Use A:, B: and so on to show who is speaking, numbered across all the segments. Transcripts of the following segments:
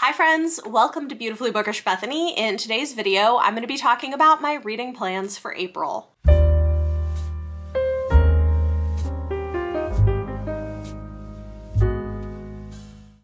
A: Hi friends, welcome to Beautifully Bookish Bethany. In today's video, I'm going to be talking about my reading plans for April.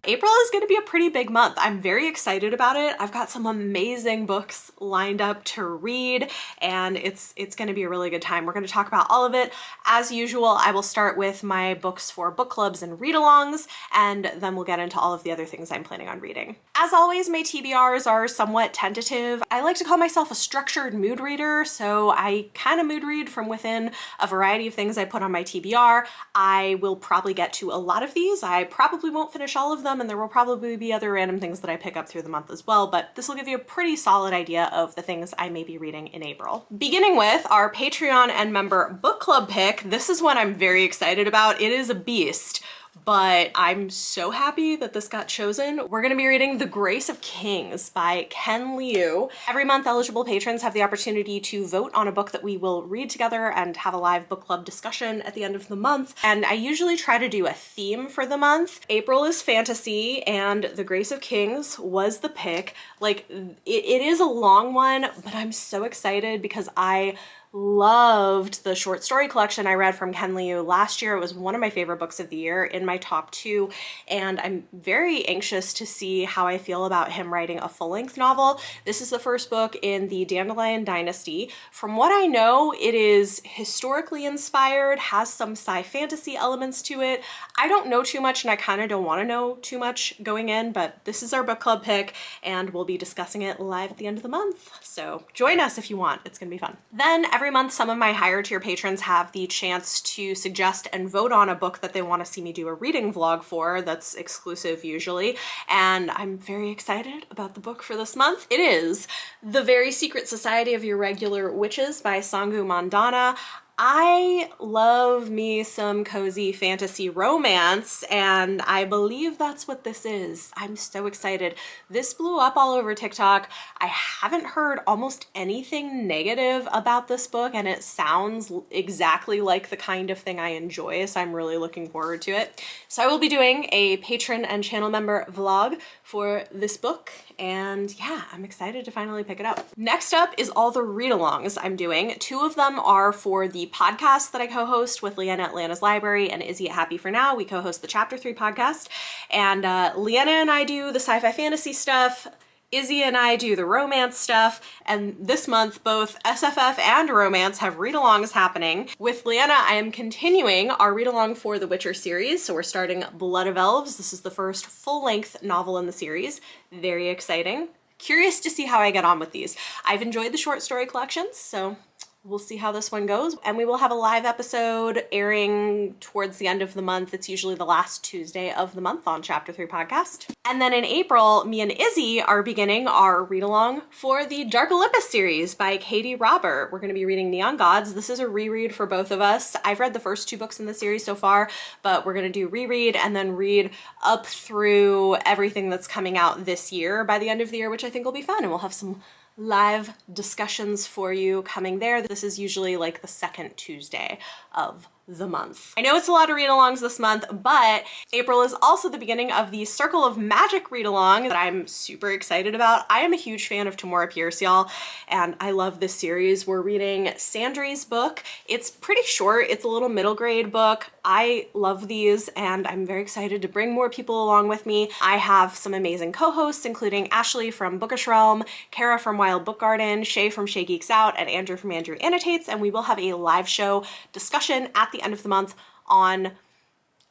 A: April is going to be a pretty big month. I'm very excited about it. I've got some amazing books lined up to read, and it's going to be a really good time. We're going to talk about all of it. As usual, I will start with my books for book clubs and read-alongs, and then we'll get into all of the other things I'm planning on reading. As always, my TBRs are somewhat tentative. I like to call myself a structured mood reader, so I kind of mood read from within a variety of things I put on my TBR. I will probably get to a lot of these. I probably won't finish all of them, and there will probably be other random things that I pick up through the month as well, but this will give you a pretty solid idea of the things I may be reading in April. Beginning with our Patreon and member book club pick, this is one I'm very excited about. It is a beast, but I'm so happy that this got chosen. We're gonna be reading The Grace of Kings by Ken Liu. Every month, eligible patrons have the opportunity to vote on a book that we will read together and have a live book club discussion at the end of the month. And I usually try to do a theme for the month. April is fantasy, and The Grace of Kings was the pick. Like, it is a long one, but I'm so excited because I loved the short story collection I read from Ken Liu last year. It was one of my favorite books of the year, in my top 2, and I'm very anxious to see how I feel about him writing a full-length novel. This is the first book in the Dandelion Dynasty. From what I know, it is historically inspired, has some sci-fantasy elements to it. I don't know too much, and I kind of don't want to know too much going in, but this is our book club pick, and we'll be discussing it live at the end of the month. So join us if you want. It's gonna be fun. Then every month, some of my higher tier patrons have the chance to suggest and vote on a book that they want to see me do a reading vlog for. That's exclusive usually, and I'm very excited about the book for this month. It is The Very Secret Society of Irregular Witches by Sangu Mandana. I love me some cozy fantasy romance, and I believe that's what this is. I'm so excited. This blew up all over TikTok. I haven't heard almost anything negative about this book, and it sounds exactly like the kind of thing I enjoy, so I'm really looking forward to it. So I will be doing a patron and channel member vlog for this book, and yeah, I'm excited to finally pick it up. Next up is all the read-alongs I'm doing. 2 of them are for the podcast that I co-host with Leanna at Leanna's Library and Izzy at Happy For Now. We co-host the Chapter 3 podcast, and Leanna and I do the sci-fi fantasy stuff. Izzy and I do the romance stuff, and this month both SFF and romance have read-alongs happening. With Leanna, I am continuing our read-along for the Witcher series, so we're starting Blood of Elves. This is the first full-length novel in the series. Very exciting. Curious to see how I get on with these. I've enjoyed the short story collections, so we'll see how this one goes. And we will have a live episode airing towards the end of the month. It's usually the last Tuesday of the month on Chapter 3 podcast. And then in April, me and Izzy are beginning our read-along for the Dark Olympus series by Katie Robert. We're going to be reading Neon Gods. This is a reread for both of us. I've read the first 2 books in the series so far, but we're going to do reread and then read up through everything that's coming out this year by the end of the year, which I think will be fun, and we'll have some live discussions for you coming there. This is usually like the second Tuesday of the month. I know it's a lot of read-alongs this month, but April is also the beginning of the Circle of Magic read-along that I'm super excited about. I am a huge fan of Tamora Pierce, y'all, and I love this series. We're reading Sandry's book. It's pretty short. It's a little middle grade book. I love these, and I'm very excited to bring more people along with me. I have some amazing co-hosts, including Ashley from Bookish Realm, Kara from Wild Book Garden, Shay from Shay Geeks Out, and Andrew from Andrew Annotates, and we will have a live show discussion at the end of the month on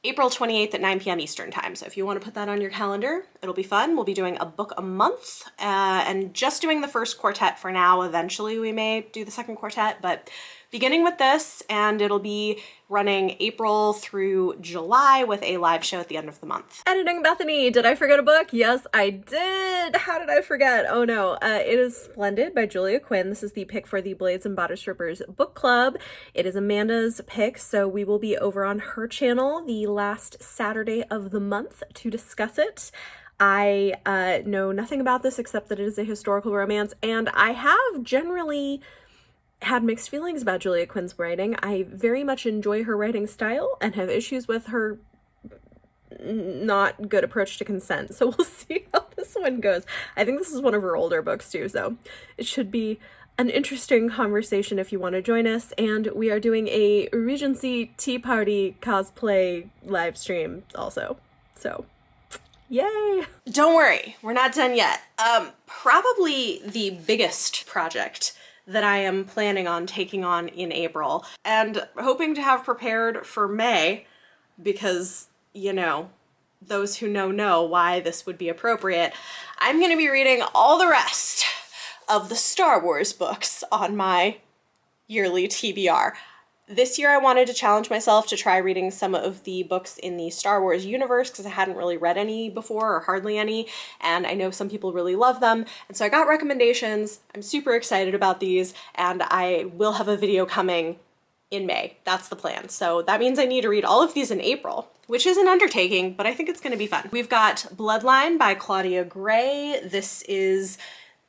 A: April 28th at 9 p.m. Eastern time. So if you want to put that on your calendar, it'll be fun. We'll be doing a book a month and just doing the first quartet for now. Eventually we may do the second quartet, but beginning with this, and it'll be running April through July with a live show at the end of the month. Editing Bethany, did I forget a book? Yes, I did. How did I forget? Oh no. It is Splendid by Julia Quinn. This is the pick for the Blades and Bodice Strippers book club. It is Amanda's pick, so we will be over on her channel the last Saturday of the month to discuss it. I know nothing about this except that it is a historical romance, and I have generally had mixed feelings about Julia Quinn's writing. I very much enjoy her writing style and have issues with her not good approach to consent. So we'll see how this one goes. I think this is one of her older books too, so it should be an interesting conversation if you want to join us. And we are doing a Regency Tea Party cosplay live stream also. So yay! Don't worry, we're not done yet. Probably the biggest project that I am planning on taking on in April and hoping to have prepared for May, because, you know, those who know why this would be appropriate. I'm going to be reading all the rest of the Star Wars books on my yearly TBR. This year I wanted to challenge myself to try reading some of the books in the Star Wars universe because I hadn't really read any before, or hardly any, and I know some people really love them. And so I got recommendations. I'm super excited about these, and I will have a video coming in May. That's the plan. So that means I need to read all of these in April, which is an undertaking, but I think it's going to be fun. We've got Bloodline by Claudia Gray. This is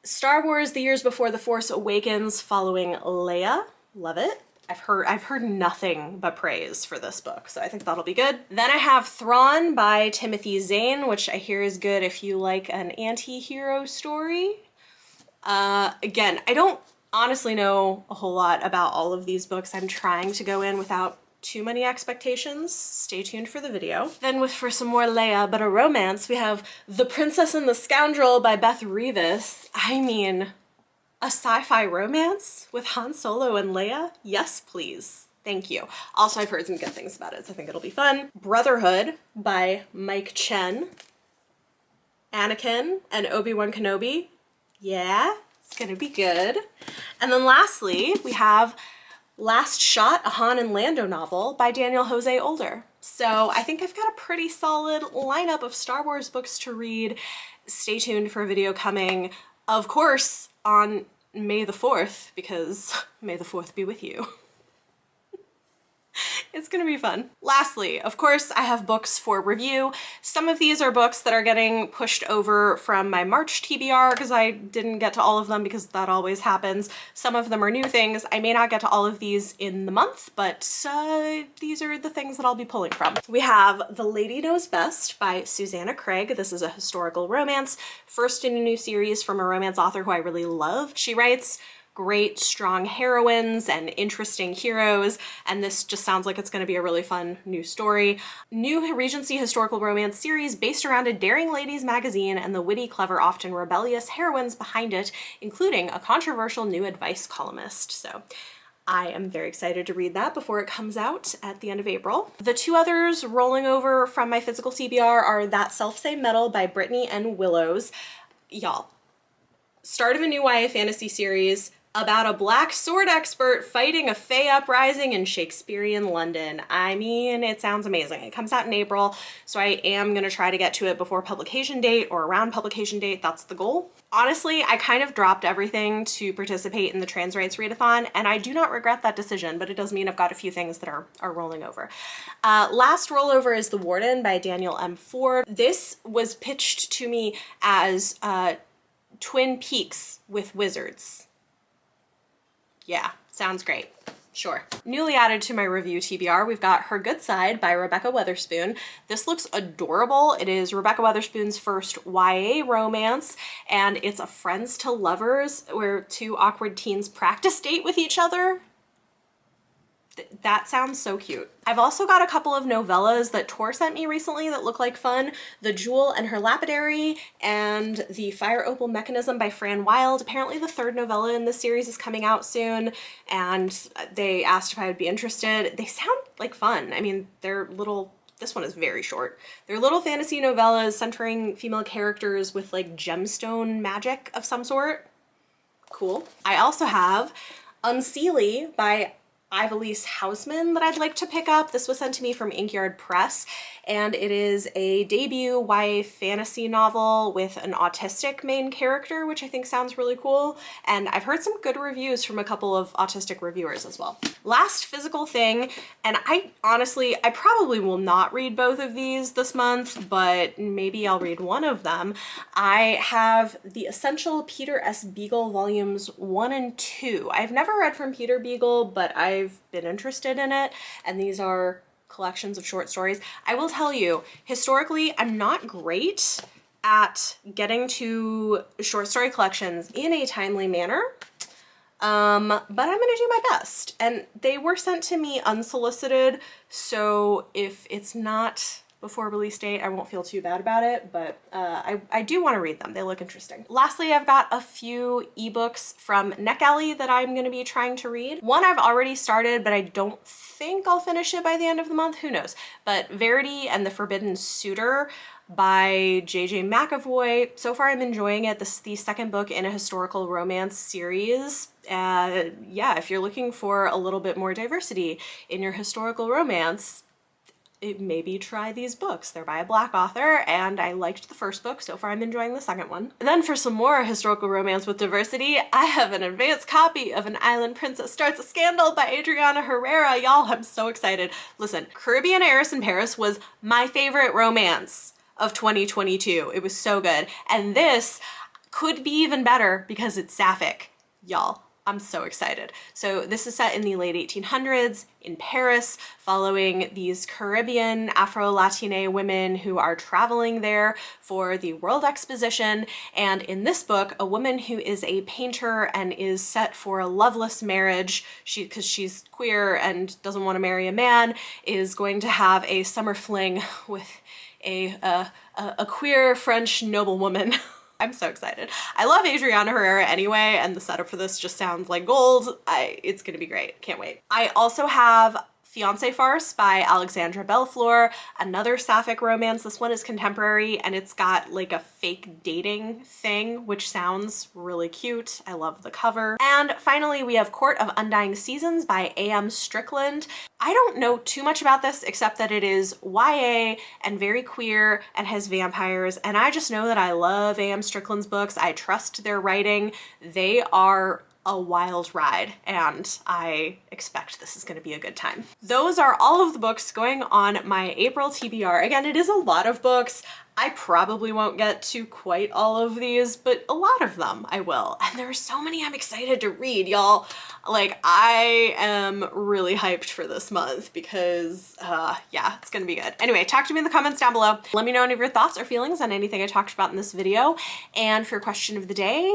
A: Star Wars the years before The Force Awakens following Leia. Love it. I've heard nothing but praise for this book, so I think that'll be good. Then I have Thrawn by Timothy Zahn, which I hear is good if you like an anti-hero story. Again, I don't honestly know a whole lot about all of these books. I'm trying to go in without too many expectations. Stay tuned for the video. Then for some more Leia, but a romance, we have The Princess and the Scoundrel by Beth Revis. I mean, a sci-fi romance with Han Solo and Leia? Yes, please. Thank you. Also, I've heard some good things about it, so I think it'll be fun. Brotherhood by Mike Chen. Anakin and Obi-Wan Kenobi. Yeah, it's gonna be good. And then lastly, we have Last Shot, a Han and Lando novel by Daniel Jose Older. So I think I've got a pretty solid lineup of Star Wars books to read. Stay tuned for a video coming, of course, on May the 4th, because may the 4th be with you. It's gonna be fun. Lastly, of course, I have books for review. Some of these are books that are getting pushed over from my March TBR because I didn't get to all of them, because that always happens. Some of them are new things. I may not get to all of these in the month, but these are the things that I'll be pulling from. We have The Lady Knows Best by Susanna Craig. This is a historical romance, first in a new series from a romance author who I really love. She writes great, strong heroines and interesting heroes, and this just sounds like it's going to be a really fun new story. New Regency historical romance series based around a daring ladies magazine and the witty, clever, often rebellious heroines behind it, including a controversial new advice columnist. So I am very excited to read that before it comes out at the end of April. The two others rolling over from my physical TBR are That Selfsame Metal by Brittany and Willows. Y'all, start of a new YA fantasy series about a black sword expert fighting a Fey uprising in Shakespearean London. I mean, it sounds amazing. It comes out in April, so I am gonna try to get to it before publication date or around publication date. That's the goal. Honestly, I kind of dropped everything to participate in the trans rights readathon, and I do not regret that decision, but it does mean I've got a few things that are rolling over. Last rollover is The Warden by Daniel M. Ford. This was pitched to me as Twin Peaks with wizards. Yeah, sounds great. Sure. Newly added to my review TBR, we've got Her Good Side by Rebecca Weatherspoon. This looks adorable. It is Rebecca Weatherspoon's first YA romance, and it's a friends to lovers where two awkward teens practice date with each other. That sounds so cute. I've also got a couple of novellas that Tor sent me recently that look like fun. The Jewel and Her Lapidary and The Fire Opal Mechanism by Fran Wilde. Apparently the third novella in this series is coming out soon, and they asked if I would be interested. They sound like fun. I mean, they're little, this one is very short. They're little fantasy novellas centering female characters with like gemstone magic of some sort. Cool. I also have Unseelie by Ivelisse Hausman that I'd like to pick up. This was sent to me from Inkyard Press, and it is a debut YA fantasy novel with an autistic main character, which I think sounds really cool, and I've heard some good reviews from a couple of autistic reviewers as well. Last physical thing, and I probably will not read both of these this month, but maybe I'll read one of them. I have The Essential Peter S. Beagle Volumes 1 and 2. I've never read from Peter Beagle, but I've been interested in it, and these are collections of short stories. I will tell you, historically, I'm not great at getting to short story collections in a timely manner. But I'm gonna do my best. And they were sent to me unsolicited, so if it's not before release date, I won't feel too bad about it, but I do want to read them. They look interesting. Lastly, I've got a few ebooks from NetGalley that I'm gonna be trying to read. One I've already started, but I don't think I'll finish it by the end of the month, who knows. But Verity and the Forbidden Suitor by J.J. McAvoy. So far I'm enjoying it. This is the second book in a historical romance series. Yeah, if you're looking for a little bit more diversity in your historical romance, maybe try these books. They're by a Black author, and I liked the first book. So far I'm enjoying the second one. And then for some more historical romance with diversity, I have an advanced copy of An Island Princess Starts a Scandal by Adriana Herrera. Y'all, I'm so excited. Listen, Caribbean Heiress in Paris was my favorite romance of 2022. It was so good. And this could be even better because it's sapphic. Y'all, I'm so excited. So this is set in the late 1800s in Paris, following these Caribbean Afro-Latine women who are traveling there for the World Exposition. And in this book, a woman who is a painter and is set for a loveless marriage, because she's queer and doesn't want to marry a man, is going to have a summer fling with a queer French noblewoman. I'm so excited. I love Adriana Herrera anyway, and the setup for this just sounds like gold. It's gonna be great. Can't wait. I also have Fiancé Farce by Alexandra Bellefleur, another sapphic romance. This one is contemporary, and it's got like a fake dating thing, which sounds really cute. I love the cover. And finally, we have Court of Undying Seasons by A.M. Strickland. I don't know too much about this except that it is YA and very queer and has vampires, and I just know that I love A.M. Strickland's books. I trust their writing. They are a wild ride, and I expect this is going to be a good time. Those are all of the books going on my April TBR. Again, it is a lot of books. I probably won't get to quite all of these, but a lot of them I will. And there are so many I'm excited to read, y'all. Like, I am really hyped for this month because, yeah, it's gonna be good. Anyway, talk to me in the comments down below. Let me know any of your thoughts or feelings on anything I talked about in this video. And for question of the day,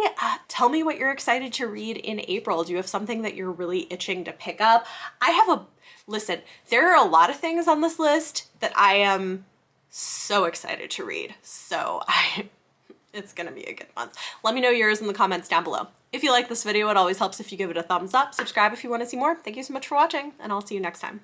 A: tell me what you're excited to read in April. Do you have something that you're really itching to pick up? Listen, there are a lot of things on this list that I am so excited to read. So it's gonna be a good month. Let me know yours in the comments down below. If you like this video, it always helps if you give it a thumbs up. Subscribe if you want to see more. Thank you so much for watching, and I'll see you next time.